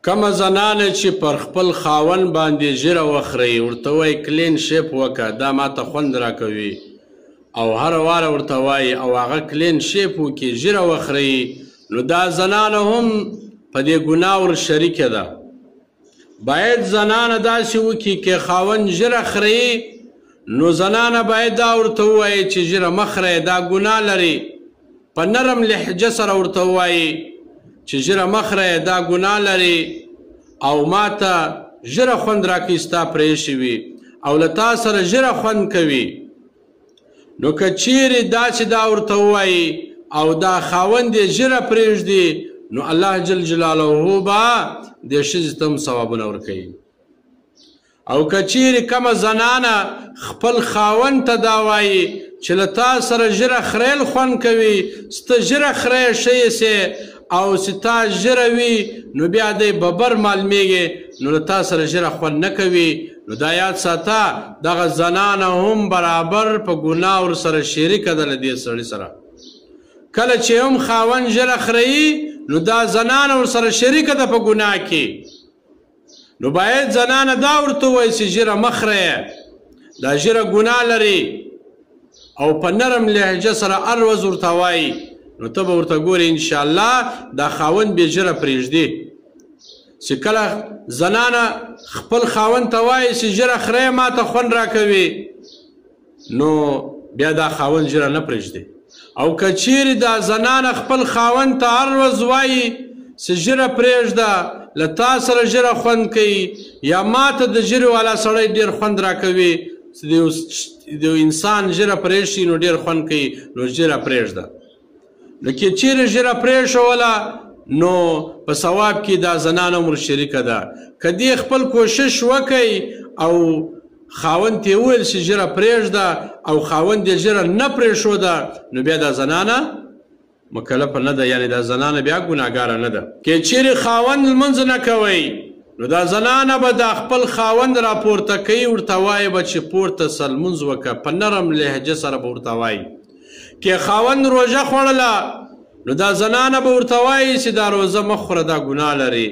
کومه زنانه چې پر خپل خاوند باندې ژیره وخوري ورته وایي کلین شیپ وکړه دا ماته خوند راکوي او هره واره ورته وایي او هغه کلین شیپ وکړي ژیره وخوري نو دا زنانه هم په دې ګناه ور شریکه ده. باید زنانه داسې وکړي که خاوند ژیره خوري نو زنانه باید دا ورته ووایي چې ژیره مه خورئ دا ګناه لري، په نرم لهجه سره ورته ووایي چې ژیره مه خورئ دا ګناه لري او ما ته ژیره خوند راکوي ستا پرېښې وي او له تا سره ژیره خوند کوي. نو که چیرې داسې دا ورته ووایي او دا خاوند یې ژیره پرېږدي نو الله جل جلاله به دې ښځې ته هم ثوابونه ورکوي. او که چیرې کومه زنانه خپل خاوند ته دا وایي چې له تا سره ژیره خریل خوند کوي سته ژیره خری ښه یې او چې تا ژیره وي نو بیا دی ببر معلومیږي نو له تا سره ژیره خوند نه کوي نو دا یاد ساته دغه زنانه هم برابر په ګناه ورسره شریکه ده له دې سړي سره. کله چې هم خاوند ژیره خوري نو دا زنانه ورسره شریکه ده په ګناه کې. نو باید زنانه دا ورته ووایي چې ژیره مه خورئ دا ژیره ګناه لري او په نرم لهجه سره هر ورځ ورته وایي نو ته به ورته ګورې انشاءالله دا خاوند بې ژیره پرېږدي. چې کله زنانه خپل خاوند ته وایي چې ژیره خورئ ما ته خوند راکوي نو بیا دا خاوند ژیره نه پرېږدي. او که چیرې دا زنانه خپل خاوند ته هر ورځ وایي چې ژیره پرېږده له تا سره ژیره خوند کوي یا ما ته د ژیرې والا سړی ډېر خوند راکوي چې د انسان ژیره پرېږدي نو ډېر خوند کوي نو ژیره پرېږده. نو که چیرې ژیره پرېښوله نو په ثواب کې دا زنانه هم ورشریکه ده. که دې خپل کوشش وکړي او خاوند ته یې وویل چې ژیره پرېږده او خاوند یې ژیره نه پرېښوده نو بیا دا زنانه مکلفه نه ده، یعنې دا زنانه بیا ګناهګاره نه ده. که چیرې خاوند لمونځ نه کوئ نو دا زنانه به دا خپل خاوند راپورته کوي ورته وایي به چې پورته سه لمونځ وکړه په نرم لهجه سره به ورته وایي. که خاوند روژه خوړله نو دا زنانه به ورته وایي چې دا روژه مه خوره دا ګناه لري،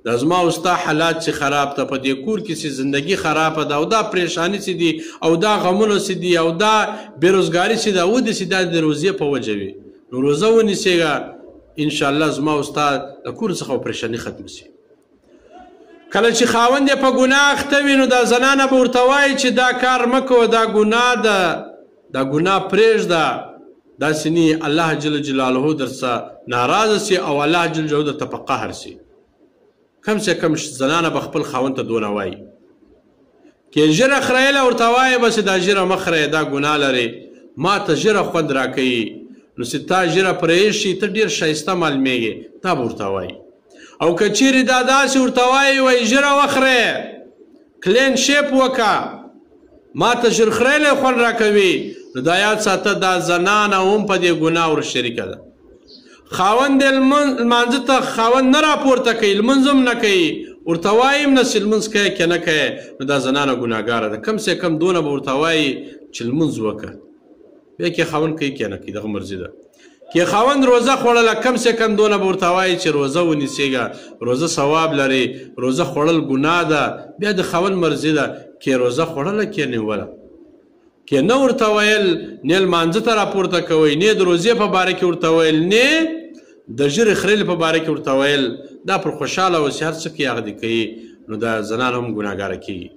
دا زما او ستا حالات چې خراب ته په دې کور کې چې زندګي خرابه ده او دا پریشاني چې دي او دا غمونه چې دي او دا بېروزګاري چې ده وداسې دا د روژې په وجه وي نو روژه ونیسېږه انشاءالله زما او ستا د کور څخه پریشاني ختم شي. کله چې خاوند یې په ګناه اخته وي نو دا زنانه به ورته وایي چې دا کار مه کوه دا ګناه ده دا ګناه پرېږده داسې نه الله جل جلاله درڅه ناراضه سي او الله جل جلاله درته په قهر سي. کم سے کم زنانه به خپل خاوند ته دونه وایي. که ژیره خریله ورته وایي بس دا ژیره مه خورئ دا ګناه لري ما ته ژیره خوند راکوي نو چې تا ژیره پرېښي ته ډېر ښایسته معلومیږي دا به ورته وایي. او که چیرې دا داسې ورته وایي وایي ژیره وخورئ کلین شیپ وکړه ما ته ژیر خریلی خوند راکوي نو دا یاد ساته دا زنانه هم په دې ګناه ور شریکه ده. خاوند یې لمانځه ته خاوند نه راپورته کوي لمونځ هم نه کوي ورته وایي هم نه چې لمونځ کوې که نه کوې نو دا زنانه ګناهګاره ده. کم سے کم دونه به ورته وایي چې لمونځ وکړه بیا که خاوند کوي که نه کوي دغه مرضي ده. که خاوند روزه خوړله کم سے کم دونه به ورته وایي چې روزه ونیسېږه روزه ثواب لري روزه خوړل ګناه ده بیا د خاوند مرضي ده که روزه خوړله که نیوله. که نه ورته ویل نه لمانځه ته راپورته کوئ نه د روزې په باره کې ورته ویل نه د ژیرې خریلې په باره کې ورته ویل دا پر خوشحاله اوسي هر څه کې هغه دې کوي نو دا زنان هم ګناهګاره کېږي.